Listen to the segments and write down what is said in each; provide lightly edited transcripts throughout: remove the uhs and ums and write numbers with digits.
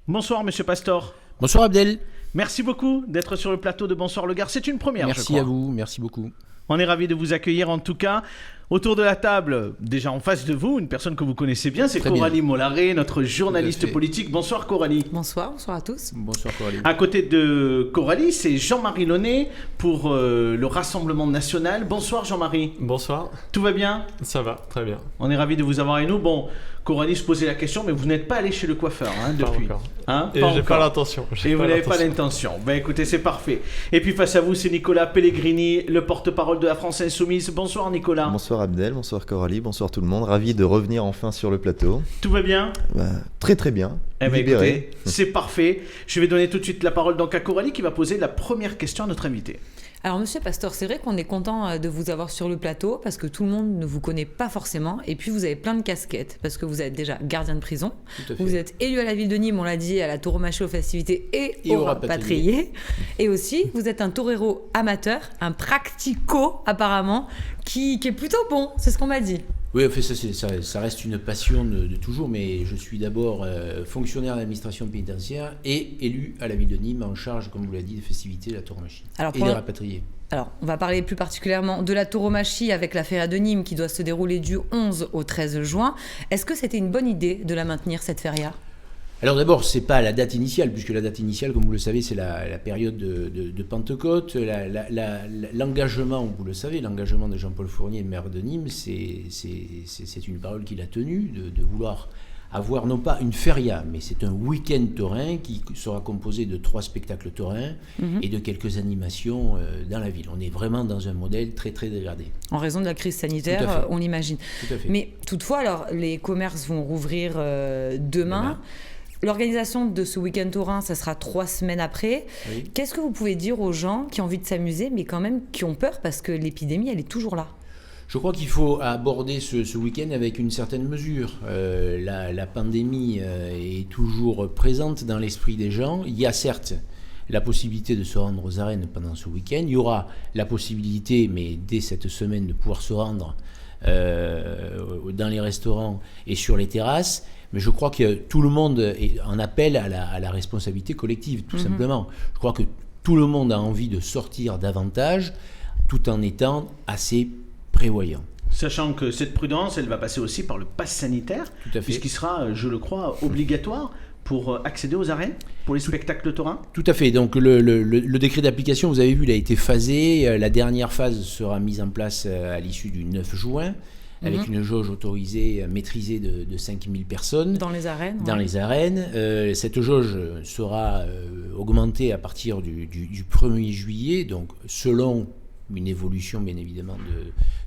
Bonsoir Monsieur Pastor. Bonsoir Abdel. Merci beaucoup d'être sur le plateau de Bonsoir le Gard. C'est une première, je crois. Merci à vous, merci beaucoup. On est ravis de vous accueillir en tout cas. Autour de la table, déjà en face de vous, une personne que vous connaissez bien, c'est Coralie Mollaré, notre journaliste politique. Bonsoir Coralie. Bonsoir à tous. Bonsoir Coralie. À côté de Coralie, c'est Jean-Marie Launay pour le Rassemblement National. Bonsoir Jean-Marie. Bonsoir. Tout va bien ? Ça va, très bien. On est ravis de vous avoir avec nous. Bon, Coralie se posait la question, mais vous n'êtes pas allé chez le coiffeur depuis. Pas encore. Et j'ai pas l'intention. Et vous n'avez pas l'intention. Ben écoutez, c'est parfait. Et puis face à vous, c'est Nicolas Pellegrini, le porte-parole de la France Insoumise. Bonsoir Nicolas. Bonsoir Abdel, bonsoir Coralie, bonsoir tout le monde. Ravi de revenir enfin sur le plateau. Tout va bien ? Très très bien. Eh ben Libéré. écoutez, c'est parfait. Je vais donner tout de suite la parole donc à Coralie qui va poser la première question à notre invité. Alors Monsieur Pastor, c'est vrai qu'on est content de vous avoir sur le plateau parce que tout le monde ne vous connaît pas forcément et puis vous avez plein de casquettes parce que vous êtes déjà gardien de prison, vous êtes élu à la ville de Nîmes, on l'a dit, à la tauromachie aux festivités et au rapatrié, et aussi vous êtes un torero amateur, un practico apparemment qui est plutôt bon, c'est ce qu'on m'a dit. Oui, en fait, ça reste une passion de toujours, mais je suis d'abord fonctionnaire de l'administration pénitentiaire et élu à la ville de Nîmes en charge, comme vous l'avez dit, des festivités de la tauromachie et des rapatriés. Alors, on va parler plus particulièrement de la tauromachie avec la feria de Nîmes qui doit se dérouler du 11 au 13 juin. Est-ce que c'était une bonne idée de la maintenir, cette feria ? Alors d'abord, c'est pas la date initiale, puisque la date initiale, comme vous le savez, c'est la période de Pentecôte. L'engagement, vous le savez, l'engagement de Jean-Paul Fournier, maire de Nîmes, c'est une parole qu'il a tenue, de vouloir avoir non pas une feria, mais c'est un week-end taurin qui sera composé de 3 spectacles taurins et de quelques animations dans la ville. On est vraiment dans un modèle très très dégradé. En raison de la crise sanitaire, on l'imagine. Tout à fait. Mais toutefois, alors, les commerces vont rouvrir demain. L'organisation de ce week-end taurin, ça sera 3 semaines après. Oui. Qu'est-ce que vous pouvez dire aux gens qui ont envie de s'amuser, mais quand même qui ont peur parce que l'épidémie, elle est toujours là ? Je crois qu'il faut aborder ce week-end avec une certaine mesure. La pandémie est toujours présente dans l'esprit des gens. Il y a certes la possibilité de se rendre aux arènes pendant ce week-end. Il y aura la possibilité, mais dès cette semaine, de pouvoir se rendre dans les restaurants et sur les terrasses. Mais je crois que tout le monde en appelle à la responsabilité collective, tout simplement. Je crois que tout le monde a envie de sortir davantage, tout en étant assez prévoyant. Sachant que cette prudence, elle va passer aussi par le pass sanitaire, puisqu'il sera, je le crois, obligatoire pour accéder aux arènes, pour les spectacles taurins. Tout à fait. Donc le décret d'application, vous avez vu, il a été phasé. La dernière phase sera mise en place à l'issue du 9 juin. Avec une jauge autorisée, maîtrisée de 5000 personnes. Dans les arènes. Dans les arènes. Cette jauge sera augmentée à partir du 1er juillet, donc selon une évolution, bien évidemment,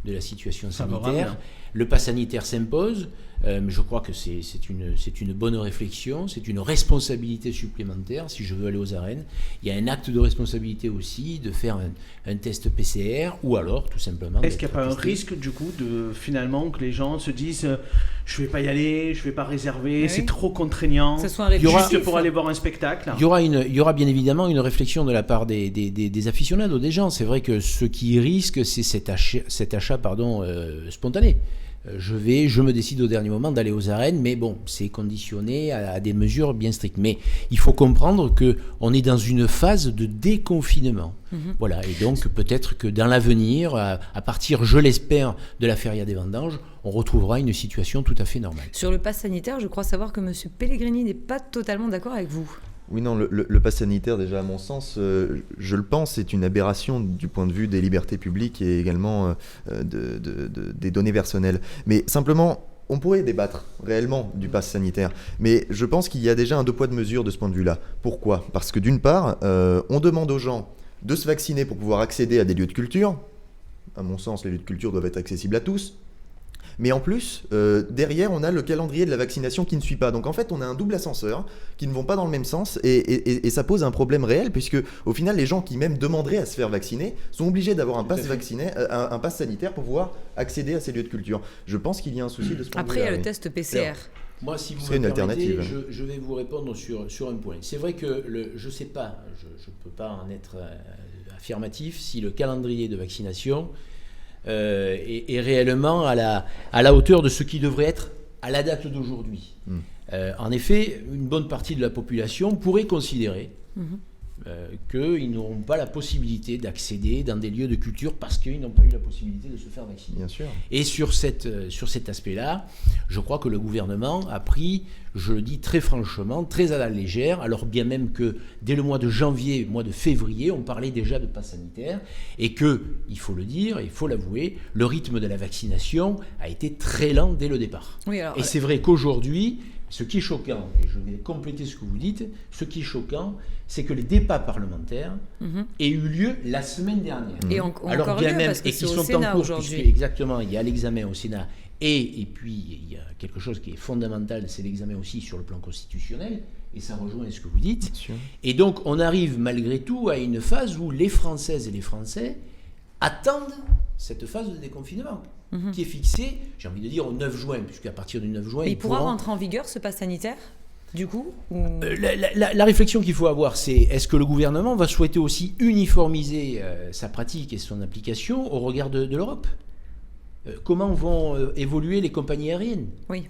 de la situation sanitaire. Le pass sanitaire s'impose, mais je crois que c'est une bonne réflexion, c'est une responsabilité supplémentaire si je veux aller aux arènes. Il y a un acte de responsabilité aussi de faire un test PCR ou alors tout simplement... Est-ce qu'il n'y a pas un risque du coup finalement que les gens se disent je ne vais pas y aller, je ne vais pas réserver, c'est trop contraignant, juste pour aller voir un spectacle? Il y aura bien évidemment une réflexion de la part des aficionados, des gens. C'est vrai que ce qui risque, c'est cet achat spontané. Je me décide au dernier moment d'aller aux arènes, mais bon, c'est conditionné à des mesures bien strictes. Mais il faut comprendre qu'on est dans une phase de déconfinement. Voilà, et donc peut-être que dans l'avenir, à partir, je l'espère, de la feria des vendanges, on retrouvera une situation tout à fait normale. Sur le pass sanitaire, je crois savoir que M. Pellegrini n'est pas totalement d'accord avec vous. Oui, non, le pass sanitaire, déjà à mon sens, je le pense, c'est une aberration du point de vue des libertés publiques et également des données personnelles. Mais simplement, on pourrait débattre réellement du pass sanitaire, mais je pense qu'il y a déjà un 2 poids 2 mesures de ce point de vue-là. Pourquoi ? Parce que d'une part, on demande aux gens de se vacciner pour pouvoir accéder à des lieux de culture. À mon sens, les lieux de culture doivent être accessibles à tous. Mais en plus, derrière, on a le calendrier de la vaccination qui ne suit pas. Donc en fait, on a un double ascenseur qui ne vont pas dans le même sens et ça pose un problème réel puisque au final, les gens qui même demanderaient à se faire vacciner sont obligés d'avoir un pass sanitaire pour pouvoir accéder à ces lieux de culture. Je pense qu'il y a un souci de ce point de vue. Après, il y a le test PCR. Moi, si vous me permettez, je vais vous répondre sur un point. C'est vrai que je ne sais pas, je ne peux pas en être affirmatif, si le calendrier de vaccination est réellement à la hauteur de ce qui devrait être à la date d'aujourd'hui. en effet, une bonne partie de la population pourrait considérer qu'ils n'auront pas la possibilité d'accéder dans des lieux de culture parce qu'ils n'ont pas eu la possibilité de se faire vacciner. Bien sûr. Et sur cet aspect-là, je crois que le gouvernement a pris, je le dis très franchement, très à la légère, alors bien même que dès le mois de janvier, mois de février, on parlait déjà de pass sanitaire, et que, il faut le dire, il faut l'avouer, le rythme de la vaccination a été très lent dès le départ. Oui, alors, et c'est vrai qu'aujourd'hui, ce qui est choquant, et je vais compléter ce que vous dites, ce qui est choquant, c'est que les débats parlementaires aient eu lieu la semaine dernière. Et encore bien même, parce que c'est au Sénat aujourd'hui. Exactement, il y a l'examen au Sénat. Et puis, il y a quelque chose qui est fondamental, c'est l'examen aussi sur le plan constitutionnel, et ça rejoint ce que vous dites. Et donc, on arrive malgré tout à une phase où les Françaises et les Français attendent cette phase de déconfinement, qui est fixée, j'ai envie de dire, au 9 juin, puisqu'à partir du 9 juin... Mais il pourra rentrer en vigueur, ce pass sanitaire, du coup la réflexion qu'il faut avoir, c'est est-ce que le gouvernement va souhaiter aussi uniformiser sa pratique et son application au regard de l'Europe ? Comment vont évoluer les compagnies aériennes ? Oui.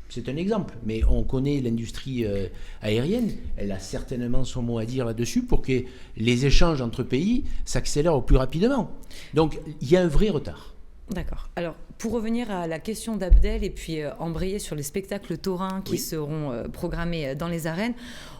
C'est un exemple, mais on connaît l'industrie aérienne, elle a certainement son mot à dire là-dessus pour que les échanges entre pays s'accélèrent au plus rapidement. Donc, il y a un vrai retard. D'accord. Alors, pour revenir à la question d'Abdel et puis embrayer sur les spectacles taurins qui seront programmés dans les arènes,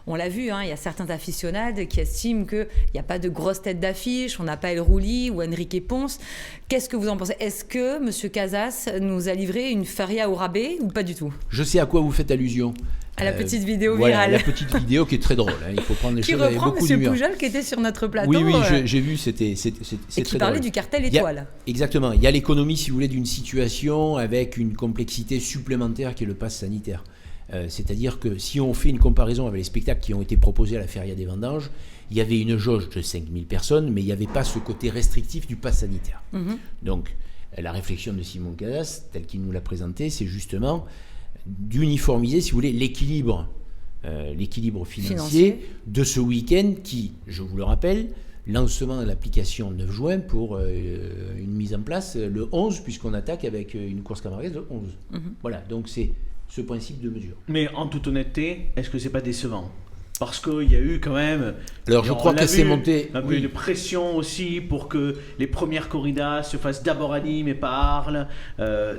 on l'a vu, il y a certains aficionados qui estiment qu'il n'y a pas de grosse tête d'affiche, on n'a pas El Rouli ou Enrique Ponce. Qu'est-ce que vous en pensez ? Est-ce que M. Casas nous a livré une feria au rabais ou pas du tout ? Je sais à quoi vous faites allusion. À la petite vidéo Voilà, virale. la petite vidéo qui est très drôle. Il faut prendre les choses avec beaucoup d'humour. Qui reprend M. Poujol qui était sur notre plateau. Oui, j'ai vu, c'est très drôle. Et qui parlait du cartel étoile. Exactement. Il y a l'économie, si vous voulez, d'une situation avec une complexité supplémentaire qui est le pass sanitaire. C'est-à-dire que si on fait une comparaison avec les spectacles qui ont été proposés à la Feria des Vendanges, il y avait une jauge de 5000 personnes, mais il n'y avait pas ce côté restrictif du pass sanitaire. Donc, la réflexion de Simon Casas, telle qu'il nous l'a présentée, c'est justement d'uniformiser, si vous voulez, l'équilibre financier de ce week-end qui, je vous le rappelle, lancement de l'application 9 juin pour une mise en place le 11, puisqu'on attaque avec une course camarguaise le 11. Voilà, donc c'est ce principe de mesure. Mais en toute honnêteté, est-ce que c'est pas décevant ? Parce qu'il y a eu quand même... Alors je crois que c'est monté... Un peu de pression aussi pour que les premières corridas se fassent d'abord à Nîmes et pas à Arles.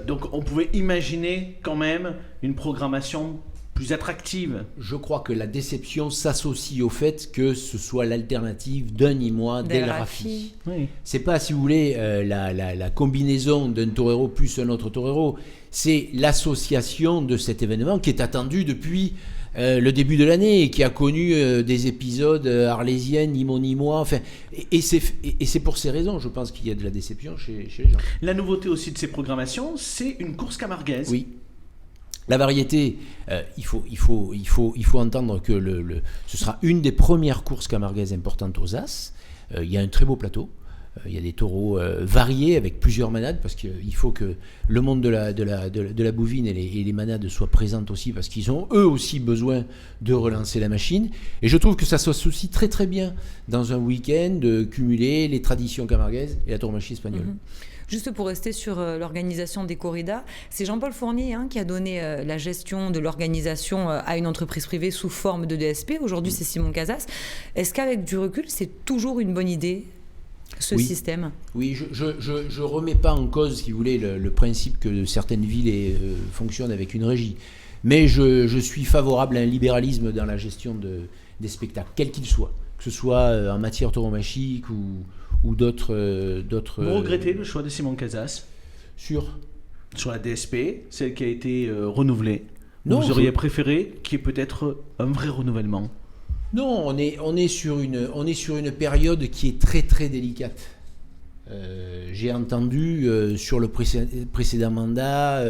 Donc on pouvait imaginer quand même une programmation plus attractive. Je crois que la déception s'associe au fait que ce soit l'alternative d'un Nîmois d'El Rafi. Oui. C'est pas, si vous voulez, la combinaison d'un torero plus un autre torero. C'est l'association de cet événement qui est attendu depuis le début de l'année et qui a connu des épisodes arlésiens, Nîmois. Enfin, et c'est pour ces raisons, je pense, qu'il y a de la déception chez les gens. La nouveauté aussi de ces programmations, c'est une course camarguaise. Oui. La variété, il faut entendre que ce sera une des premières courses camarguaises importantes aux As. Il y a un très beau plateau. Il y a des taureaux variés avec plusieurs manades parce qu'il faut que le monde de la bovine et les manades soient présentes aussi parce qu'ils ont eux aussi besoin de relancer la machine. Et je trouve que ça s'associe très très bien dans un week-end de cumuler les traditions camarguaises et la tauromachie espagnole. Juste pour rester sur l'organisation des corridas, c'est Jean-Paul Fournier qui a donné la gestion de l'organisation à une entreprise privée sous forme de DSP. Aujourd'hui, c'est Simon Casas. Est-ce qu'avec du recul, c'est toujours une bonne idée système ? Oui, je remets pas en cause, si vous voulez, le principe que certaines villes fonctionnent avec une régie. Mais je suis favorable à un libéralisme dans la gestion des spectacles, quels qu'ils soient. Que ce soit en matière tauromachique ou d'autres... Vous regrettez le choix de Simon Casas sur la DSP, celle qui a été renouvelée. Non, vous auriez préféré qu'il y ait peut-être un vrai renouvellement ? Non, on est sur une période qui est très très délicate. J'ai entendu sur le précédent mandat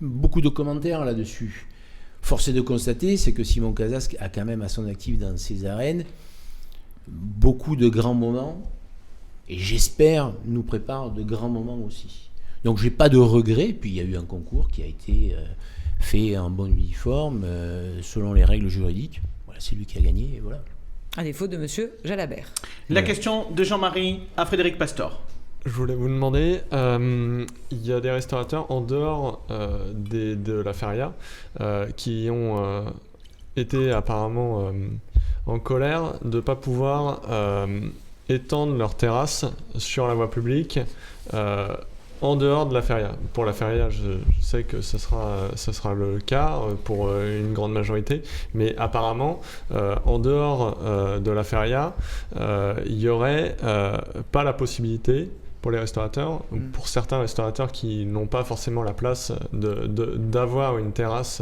beaucoup de commentaires là-dessus. Force est de constater, c'est que Simon Casas a quand même à son actif dans ses arènes beaucoup de grands moments et j'espère nous prépare de grands moments aussi. Donc j'ai pas de regrets. Puis il y a eu un concours qui a été fait en bon uniforme selon les règles juridiques. Voilà, c'est lui qui a gagné et voilà. À défaut de Monsieur Jalabert. La question de Jean-Marie à Frédéric Pastor. Je voulais vous demander, il y a des restaurateurs en dehors de la feria qui ont été apparemment en colère de ne pas pouvoir étendre leur terrasse sur la voie publique en dehors de la feria. Pour la feria, je sais que ce sera le cas pour une grande majorité, mais apparemment, en dehors de la feria, il n'y aurait pas la possibilité pour les restaurateurs, pour certains restaurateurs qui n'ont pas forcément la place d'avoir une terrasse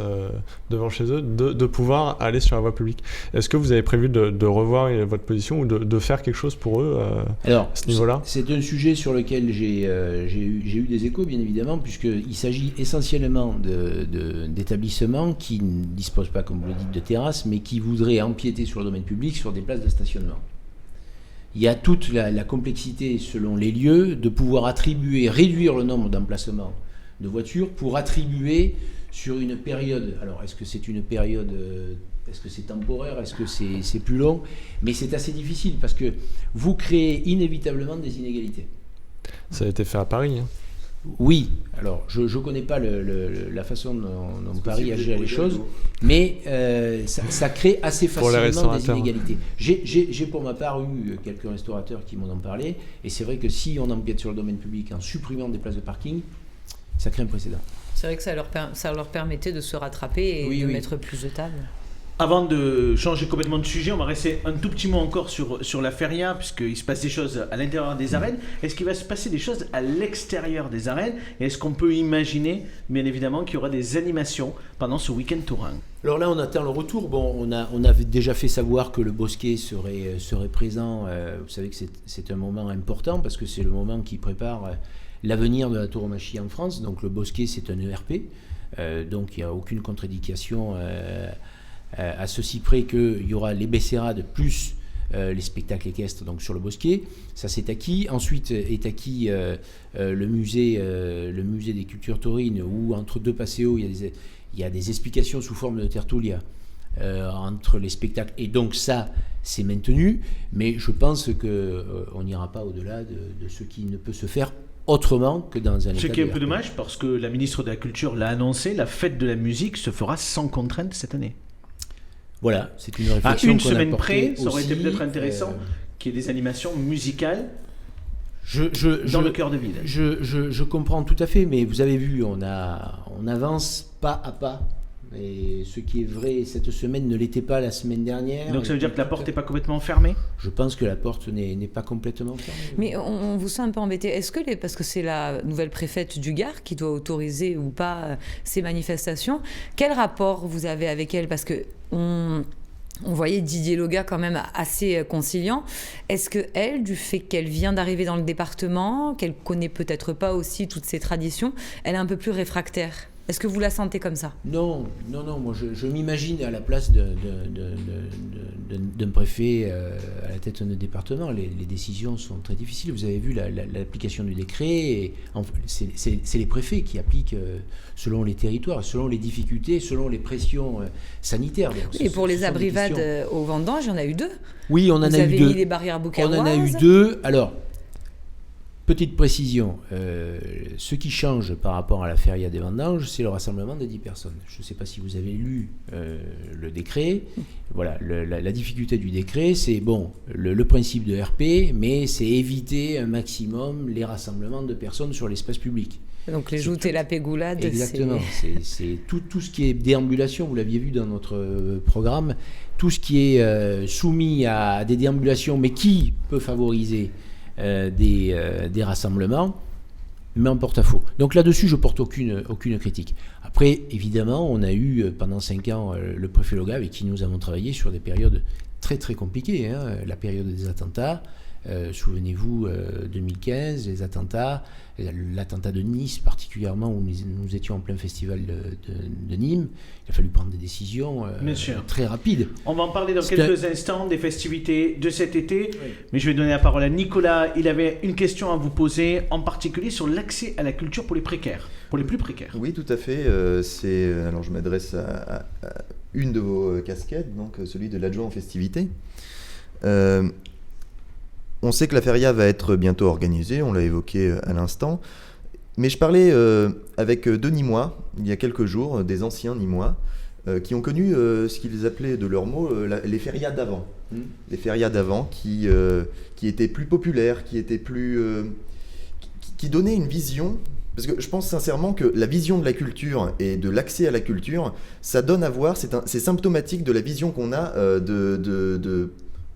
devant chez eux, de pouvoir aller sur la voie publique. Est-ce que vous avez prévu de revoir votre position ou de faire quelque chose pour eux Alors, à ce niveau-là ? C'est un sujet sur lequel j'ai eu des échos, bien évidemment, puisqu'il s'agit essentiellement d'établissements qui ne disposent pas, comme vous le dites, de terrasse, mais qui voudraient empiéter sur le domaine public sur des places de stationnement. Il y a toute la complexité, selon les lieux, de pouvoir réduire le nombre d'emplacements de voitures pour attribuer sur une période. Alors, est-ce que c'est une période, est-ce que c'est temporaire, est-ce que c'est plus long ? Mais c'est assez difficile parce que vous créez inévitablement des inégalités. Ça a été fait à Paris. Oui, alors je ne connais pas la façon dont Paris a géré les choses, mais ça crée assez facilement des inégalités. J'ai pour ma part eu quelques restaurateurs qui m'en ont parlé, et c'est vrai que si on empiète sur le domaine public en supprimant des places de parking, ça crée un précédent. C'est vrai que ça leur permettait de se rattraper et de mettre plus de tables. Avant de changer complètement de sujet, on va rester un tout petit mot encore sur la feria, puisqu'il se passe des choses à l'intérieur des arènes. Est-ce qu'il va se passer des choses à l'extérieur des arènes ? Et est-ce qu'on peut imaginer, bien évidemment, qu'il y aura des animations pendant ce week-end tourin ? Alors là, on attend le retour. Bon, on a déjà fait savoir que le Bosquet serait présent. Vous savez que c'est un moment important, parce que c'est le moment qui prépare l'avenir de la tauromachie en France. Donc le Bosquet, c'est un ERP. Donc il n'y a aucune contre-indication à ceci près qu'il y aura les Bessérades plus les spectacles équestres donc sur le Bosquet, ça c'est acquis. Ensuite est acquis le musée des cultures taurines, où entre deux passéos il y a des explications sous forme de tertulia entre les spectacles, et donc ça c'est maintenu, mais je pense qu'on n'ira pas au-delà de ce qui ne peut se faire autrement que dans un état. Ce qui est un peu dommage, parce que la ministre de la Culture l'a annoncé, la fête de la musique se fera sans contrainte cette année. Voilà, c'est une réflexion une qu'on a semaine portée près, ça aurait aussi, été peut-être intéressant qu'il y ait des animations musicales dans le cœur de ville. Je comprends tout à fait, mais vous avez vu, on avance pas à pas. Et ce qui est vrai cette semaine ne l'était pas la semaine dernière. Donc ça veut dire que la porte n'est pas complètement fermée ? Je pense que la porte n'est pas complètement fermée. Mais on vous sent un peu embêté. Est-ce que parce que c'est la nouvelle préfète du Gard qui doit autoriser ou pas ces manifestations, quel rapport vous avez avec elle ? Parce que on voyait Didier Loga quand même assez conciliant. Est-ce que elle, du fait qu'elle vient d'arriver dans le département, qu'elle connaît peut-être pas aussi toutes ces traditions, elle est un peu plus réfractaire ? Est-ce que vous la sentez comme ça ? Non, moi je m'imagine à la place d'un préfet à la tête de notre département. Les décisions sont très difficiles. Vous avez vu l'application du décret. C'est les préfets qui appliquent selon les territoires, selon les difficultés, selon les pressions sanitaires. Donc, et pour les abrivades aux vendanges, il y en a eu 2. Oui, on en a eu 2. Vous avez mis les barrières bouqueroises. On en a eu 2. Alors, petite précision, ce qui change par rapport à la feria des vendanges, c'est le rassemblement de 10 personnes. Je ne sais pas si vous avez lu le décret. Voilà, la difficulté du décret, c'est le principe de RP, mais c'est éviter un maximum les rassemblements de personnes sur l'espace public. Donc les joutes et la pégoulade. Exactement, c'est tout ce qui est déambulation, vous l'aviez vu dans notre programme, tout ce qui est soumis à des déambulations, mais qui peut favoriser des rassemblements, mais en porte-à-faux. Donc là-dessus, je porte aucune critique. Après, évidemment, on a eu pendant 5 ans le préfet Loga avec qui nous avons travaillé sur des périodes très très compliquées. La période des attentats, souvenez-vous, 2015, les attentats, l'attentat de Nice particulièrement, où nous étions en plein festival de Nîmes. Il a fallu prendre des décisions très rapides. On va en parler dans quelques instants des festivités de cet été, mais je vais donner la parole à Nicolas. Il avait une question à vous poser, en particulier sur l'accès à la culture pour les précaires, pour les plus précaires. Oui, tout à fait. Alors je m'adresse à une de vos casquettes, donc celui de l'adjoint en festivités. on sait que la feria va être bientôt organisée, on l'a évoqué à l'instant. Mais je parlais avec deux Nîmois, il y a quelques jours, des anciens Nîmois, qui ont connu ce qu'ils appelaient de leurs mots les férias d'avant. Les férias d'avant qui étaient plus populaires, qui étaient plus... qui donnaient une vision... Parce que je pense sincèrement que la vision de la culture et de l'accès à la culture, ça donne à voir, c'est symptomatique de la vision qu'on a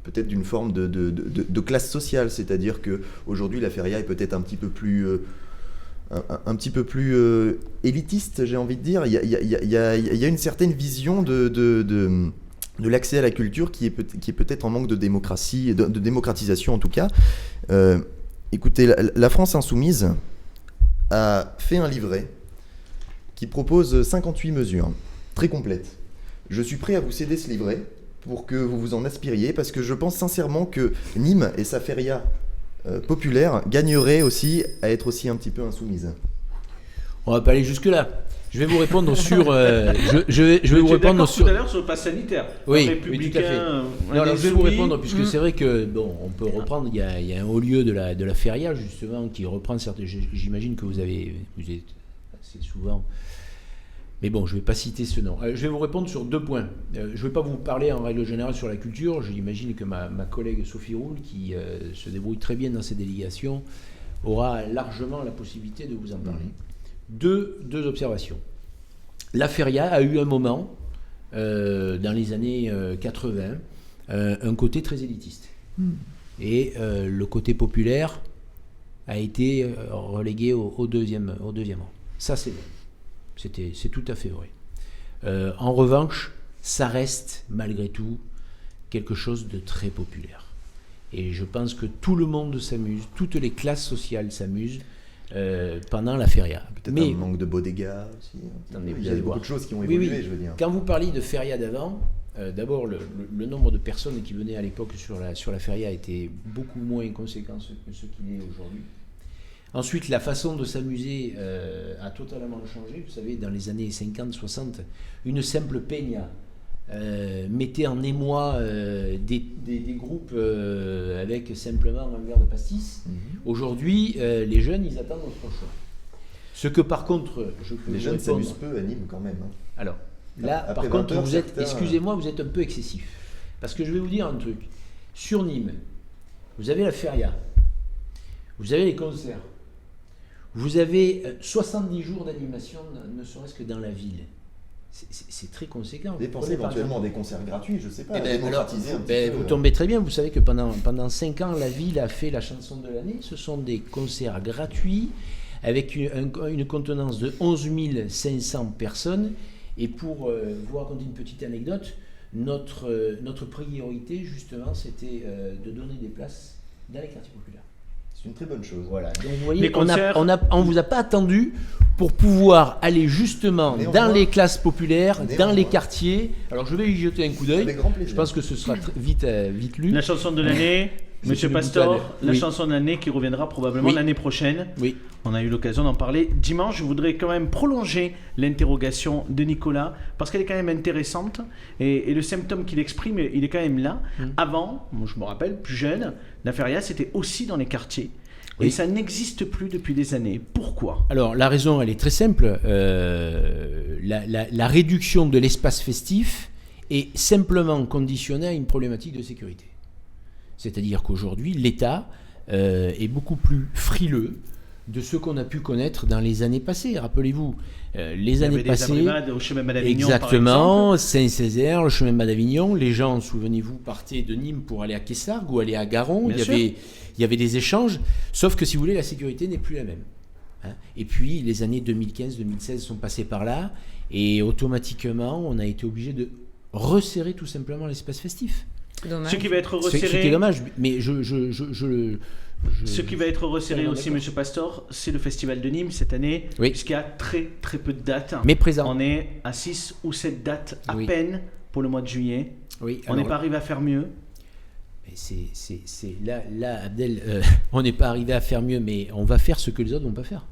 peut-être d'une forme de classe sociale. C'est-à-dire qu'aujourd'hui, la feria est peut-être un petit peu plus élitiste, j'ai envie de dire. Il y a une certaine vision de l'accès à la culture qui est peut-être en manque de démocratie, de démocratisation en tout cas. Écoutez, la France Insoumise a fait un livret qui propose 58 mesures, très complètes. Je suis prêt à vous céder ce livret pour que vous vous en inspiriez, parce que je pense sincèrement que Nîmes et sa feria populaire gagneraient aussi à être aussi un petit peu insoumise. On va pas aller jusque-là. Je vais vous répondre sur... je vais vous répondre sur... tout à l'heure sur le pass sanitaire. Oui, tout à fait. Alors, je vais vous répondre, puisque c'est vrai que, bon, on peut reprendre, il y a un haut lieu de la feria, justement, qui reprend certaines... J'imagine que vous êtes assez souvent... Mais bon, je ne vais pas citer ce nom. Je vais vous répondre sur 2 points. Je ne vais pas vous parler en règle générale sur la culture. J'imagine que ma collègue Sophie Roule, qui se débrouille très bien dans ces délégations, aura largement la possibilité de vous en parler. Deux observations. La feria a eu un moment, dans les années 80, un côté très élitiste. Et le côté populaire a été relégué au deuxième rang. Ça, c'est vrai. C'est tout à fait vrai. En revanche, ça reste, malgré tout, quelque chose de très populaire. Et je pense que tout le monde s'amuse, toutes les classes sociales s'amusent pendant la feria. Peut-être un manque de bodega aussi. Il y a beaucoup de choses qui ont évolué, je veux dire. Quand vous parliez de feria d'avant, d'abord le nombre de personnes qui venaient à l'époque sur la feria était beaucoup moins conséquent que ce qu'il est aujourd'hui. Ensuite, la façon de s'amuser a totalement changé. Vous savez, dans les années 50-60, une simple peña mettait en émoi des groupes avec simplement un verre de pastis. Aujourd'hui, les jeunes, ils attendent autre chose. Ce que par contre, je peux les jeunes s'amusent peu à Nîmes quand même. Alors, là, par contre, vous êtes, excusez-moi, vous êtes un peu excessif. Parce que je vais vous dire un truc. Sur Nîmes, vous avez la feria, vous avez les concerts, vous avez 70 jours d'animation, ne serait-ce que dans la ville. C'est très conséquent. Dépensez éventuellement des concerts gratuits, je ne sais pas. Vous tombez très bien. Vous savez que pendant 5 ans, la ville a fait la chanson de l'année. Ce sont des concerts gratuits avec une contenance de 11 500 personnes. Et pour vous raconter une petite anecdote, notre priorité, justement, c'était de donner des places dans les quartiers populaires. C'est une très bonne chose. Voilà. Donc vous voyez, on ne vous a pas attendu pour pouvoir aller justement dans les classes populaires, dans les quartiers. Alors je vais y jeter un coup d'œil. Je pense que ce sera vite lu. La chanson de l'année, Monsieur Pastor, la chanson de l'année qui reviendra probablement l'année prochaine. Oui. On a eu l'occasion d'en parler dimanche. Je voudrais quand même prolonger l'interrogation de Nicolas parce qu'elle est quand même intéressante et le symptôme qu'il exprime, il est quand même là. Avant, moi je me rappelle, plus jeune, la feria c'était aussi dans les quartiers. Et ça n'existe plus depuis des années. Pourquoi ? Alors la raison, elle est très simple. La réduction de l'espace festif est simplement conditionnée à une problématique de sécurité. C'est-à-dire qu'aujourd'hui, l'État est beaucoup plus frileux de ce qu'on a pu connaître dans les années passées. Rappelez-vous, les années passées... Il y avait des au chemin Madavignon, exactement, Saint-Césaire, le chemin Madavignon. Les gens, souvenez-vous, partaient de Nîmes pour aller à Quessargues ou aller à Garon. Il y avait des échanges, sauf que si vous voulez, la sécurité n'est plus la même. Et puis, les années 2015-2016 sont passées par là, et automatiquement, on a été obligé de resserrer tout simplement l'espace festif. Dommage. Ce qui va être resserré... Ce qui est dommage, mais ce qui va être resserré aussi, Monsieur Pastor, c'est le Festival de Nîmes cette année, puisqu'il y a très très peu de dates. Mais présent. On est à 6 ou 7 dates à peine pour le mois de juillet. On n'est pas arrivé à faire mieux. Mais là, Abdel, on n'est pas arrivé à faire mieux, mais on va faire ce que les autres ne vont pas faire.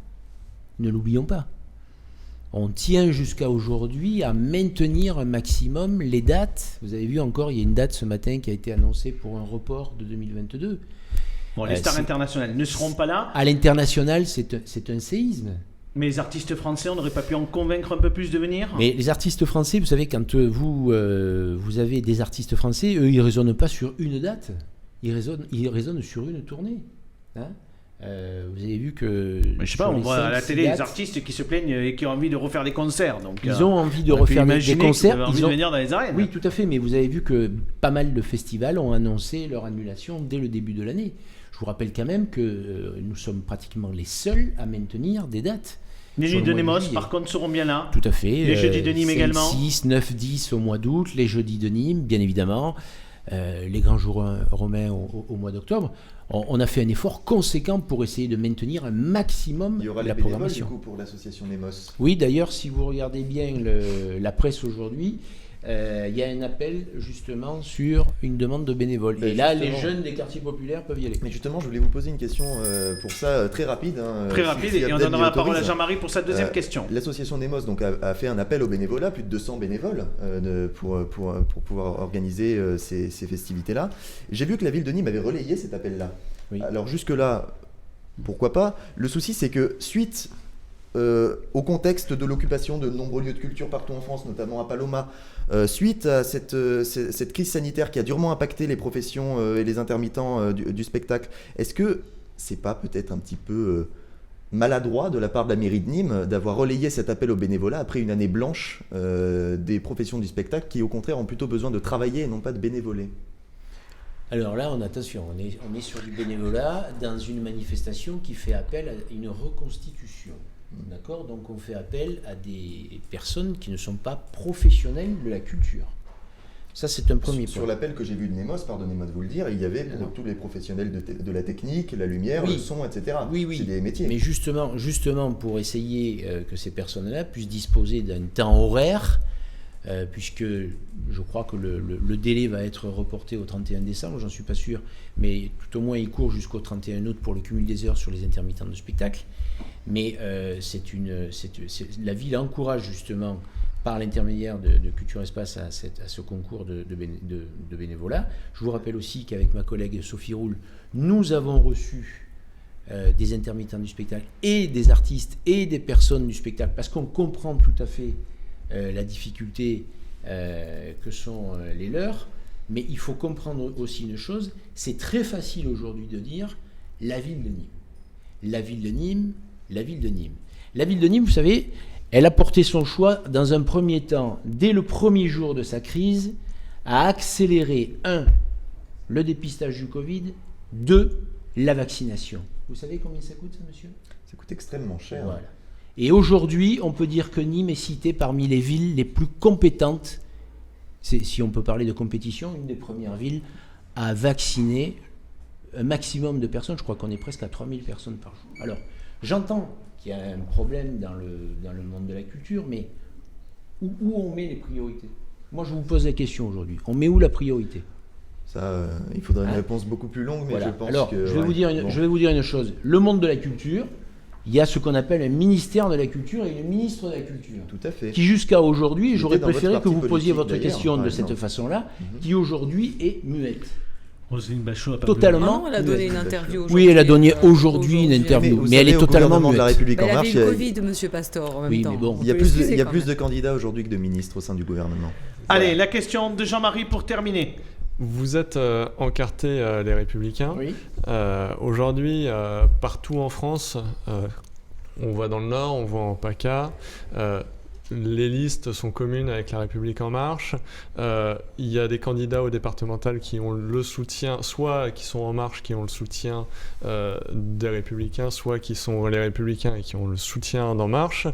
Ne l'oublions pas. On tient jusqu'à aujourd'hui à maintenir un maximum les dates. Vous avez vu encore, il y a une date ce matin qui a été annoncée pour un report de 2022. Bon, les stars internationales ne seront pas là. À l'international, c'est un séisme. Mais les artistes français, on n'aurait pas pu en convaincre un peu plus de venir? Mais les artistes français, vous savez, quand vous avez des artistes français, eux, ils ne raisonnent pas sur une date. Ils raisonnent sur une tournée. Hein, vous avez vu que... Mais je sais pas, on voit à la télé des artistes qui se plaignent et qui ont envie de refaire des concerts. Donc, ils ont envie de refaire des concerts. Ils ont envie de venir dans les arènes. Oui, tout à fait, mais vous avez vu que pas mal de festivals ont annoncé leur annulation dès le début de l'année. Je vous rappelle quand même que nous sommes pratiquement les seuls à maintenir des dates. Les Nuits de Nemos, par contre, seront bien là. Tout à fait. Les Jeudis de Nîmes également. 6, 9, 10 au mois d'août, les Jeudis de Nîmes, bien évidemment. Les Grands Jours romains au mois d'octobre. On a fait un effort conséquent pour essayer de maintenir un maximum la programmation. Du coup, pour l'association Nemos. Oui, d'ailleurs, si vous regardez bien la presse aujourd'hui, il y a un appel justement sur une demande de bénévoles. Et là, les jeunes des quartiers populaires peuvent y aller. Mais justement, je voulais vous poser une question pour ça, très rapide. Très rapide, et on donnera la parole à Jean-Marie pour sa deuxième question. L'association Nemos donc, a fait un appel au bénévolat, plus de 200 bénévoles pour pouvoir organiser ces festivités-là. J'ai vu que la ville de Nîmes avait relayé cet appel-là. Oui. Alors jusque-là, pourquoi pas? Le souci, c'est que suite au contexte de l'occupation de nombreux lieux de culture partout en France, notamment à Paloma, suite à cette crise sanitaire qui a durement impacté les professions et les intermittents du spectacle, est-ce que c'est pas peut-être un petit peu maladroit de la part de la mairie de Nîmes d'avoir relayé cet appel au bénévolat après une année blanche des professions du spectacle qui au contraire ont plutôt besoin de travailler et non pas de bénévoler? Alors là, attention, on est sur du bénévolat dans une manifestation qui fait appel à une reconstitution. D'accord ? Donc on fait appel à des personnes qui ne sont pas professionnelles de la culture. Ça, c'est un premier point. Sur l'appel que j'ai vu de Nemos, pardonnez-moi de vous le dire, il y avait pour tous les professionnels de la technique, la lumière, le son, etc. Oui. C'est des métiers. Mais justement pour essayer que ces personnes-là puissent disposer d'un temps horaire, puisque je crois que le délai va être reporté au 31 décembre, j'en suis pas sûr, mais tout au moins il court jusqu'au 31 août pour le cumul des heures sur les intermittents de spectacle. Mais la ville encourage justement par l'intermédiaire de Culture Espace à ce concours de bénévolat. Je vous rappelle aussi qu'avec ma collègue Sophie Roule, nous avons reçu des intermittents du spectacle et des artistes et des personnes du spectacle, parce qu'on comprend tout à fait la difficulté que sont les leurs, mais il faut comprendre aussi une chose, c'est très facile aujourd'hui de dire la ville de Nîmes. La ville de Nîmes, la ville de Nîmes. La ville de Nîmes, vous savez, elle a porté son choix dans un premier temps, dès le premier jour de sa crise, à accélérer 1. Le dépistage du Covid, 2. La vaccination. Vous savez combien ça coûte, ça, monsieur ? Ça coûte extrêmement cher. Voilà. Et aujourd'hui, on peut dire que Nîmes est citée parmi les villes les plus compétentes, si on peut parler de compétition, une des premières villes à vacciner un maximum de personnes. Je crois qu'on est presque à 3000 personnes par jour. Alors, j'entends qu'il y a un problème dans le monde de la culture, mais où on met les priorités ? Moi, je vous pose la question aujourd'hui. On met où la priorité ? Ça, il faudrait une réponse beaucoup plus longue, mais voilà. Je pense Alors, que... je vais vous dire une chose. Le monde de la culture, il y a ce qu'on appelle un ministère de la culture et une ministre de la culture. Tout à fait. Qui jusqu'à aujourd'hui, j'aurais préféré que vous posiez votre politique, question de cette façon-là, qui aujourd'hui est muette. Totalement. Non, elle a donné une interview aujourd'hui. Oui, elle a donné aujourd'hui une interview, mais elle est totalement muette. De la République en marche. Elle avait le Covid, monsieur Pastor, en même temps. Mais bon. Il y a plus de candidats aujourd'hui que de ministres au sein du gouvernement. Allez, la question de Jean-Marie pour terminer. Vous êtes encartés les Républicains. Oui. Aujourd'hui, partout en France, on voit dans le Nord, on voit en PACA, les listes sont communes avec La République En Marche. Il y a des candidats au départemental qui ont le soutien, soit qui sont En Marche, qui ont le soutien des Républicains, soit qui sont les Républicains et qui ont le soutien d'En Marche.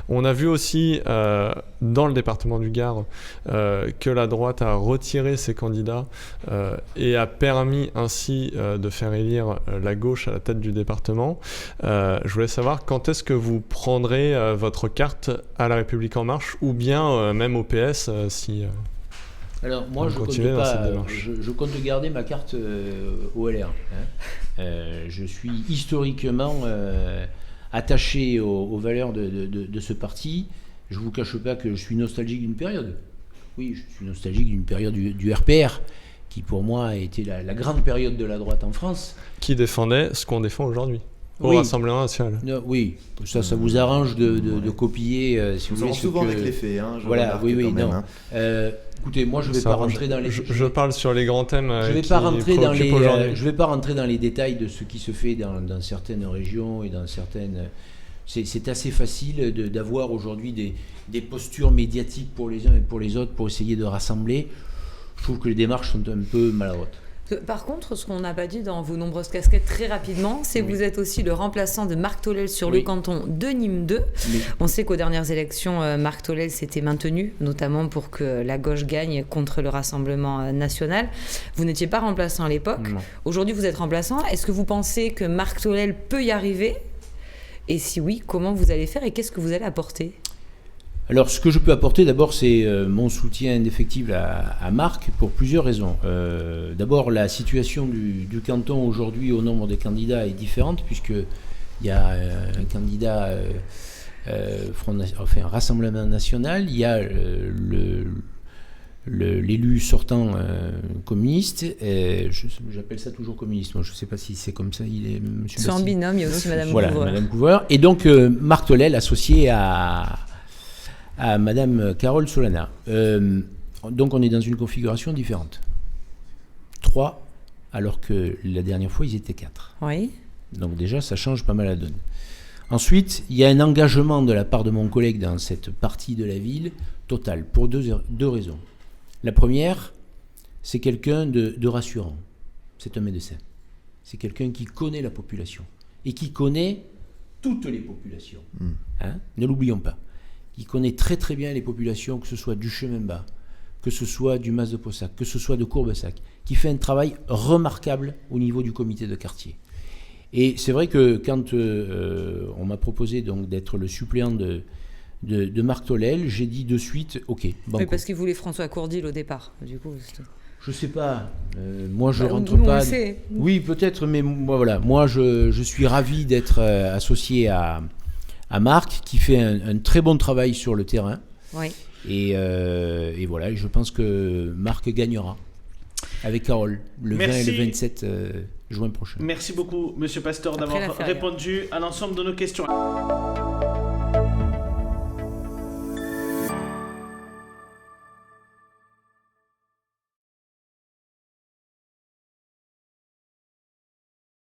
On a vu aussi dans le département du Gard que la droite a retiré ses candidats et a permis ainsi de faire élire la gauche à la tête du département. Je voulais savoir quand est-ce que vous prendrez votre carte à La République En Marche ou bien même au PS si... Alors moi je compte garder ma carte au LR. Je suis historiquement attaché aux valeurs de ce parti. Je ne vous cache pas que je suis nostalgique d'une période. Oui, je suis nostalgique d'une période du RPR qui pour moi a été la grande période de la droite en France. Qui défendait ce qu'on défend aujourd'hui au Oui. Rassemblement national. Oui, ça vous arrange de copier, si vous voulez. Souvent avec les faits, hein, voilà, oui, quand même, non. hein. Écoutez, moi je ne vais Ça pas arrange. rentrer dans les. Je parle sur les grands thèmes Je vais qui pas rentrer dans préoccupent aujourd'hui. je vais pas rentrer dans les détails de ce qui se fait dans certaines régions et dans certaines. C'est assez facile d'avoir aujourd'hui des postures médiatiques pour les uns et pour les autres pour essayer de rassembler. Je trouve que les démarches sont un peu maladroites. Par contre, ce qu'on n'a pas dit dans vos nombreuses casquettes très rapidement, c'est que vous êtes aussi le remplaçant de Marc Tollel sur le canton de Nîmes 2. Oui. On sait qu'aux dernières élections, Marc Tollel s'était maintenu, notamment pour que la gauche gagne contre le Rassemblement national. Vous n'étiez pas remplaçant à l'époque. Aujourd'hui, vous êtes remplaçant. Est-ce que vous pensez que Marc Tollel peut y arriver ? Et si oui, comment vous allez faire et qu'est-ce que vous allez apporter ? Alors, ce que je peux apporter, d'abord, c'est mon soutien indéfectible à Marc pour plusieurs raisons. D'abord, la situation du canton aujourd'hui au nombre de candidats est différente, puisqu'il y a un candidat, Rassemblement national, il y a l'élu sortant communiste, j'appelle ça toujours communiste, moi je ne sais pas si c'est comme ça, il est monsieur c'est en binôme, il y a aussi Madame voilà, Couvreur. Madame Couvreur. Et donc, Marc Tollel associé à Madame Carole Solana. Donc on est dans une configuration différente. 3, alors que la dernière fois ils étaient 4. Oui. Donc déjà ça change pas mal la donne. Ensuite, il y a un engagement de la part de mon collègue dans cette partie de la ville total, pour deux raisons. La première, c'est quelqu'un de rassurant. C'est un médecin. C'est quelqu'un qui connaît la population et qui connaît toutes les populations. Hein ? Ne l'oublions pas. Il connaît très très bien les populations, que ce soit du Chemin Bas, que ce soit du Mas de Possac, que ce soit de Courbessac, qui fait un travail remarquable au niveau du comité de quartier. Et c'est vrai que quand on m'a proposé donc d'être le suppléant de Marc Tollel, j'ai dit de suite, ok. Oui, parce qu'il voulait François Courdil au départ, du coup. Je sais pas. Moi, je rentre pas. Oui, peut-être, mais moi, voilà. Moi, je suis ravi d'être associé à Marc, qui fait un très bon travail sur le terrain. Oui. Et voilà, je pense que Marc gagnera avec Carole le 20 et le 27 juin prochain. Merci beaucoup, Monsieur Pastor, d'avoir répondu à l'ensemble de nos questions.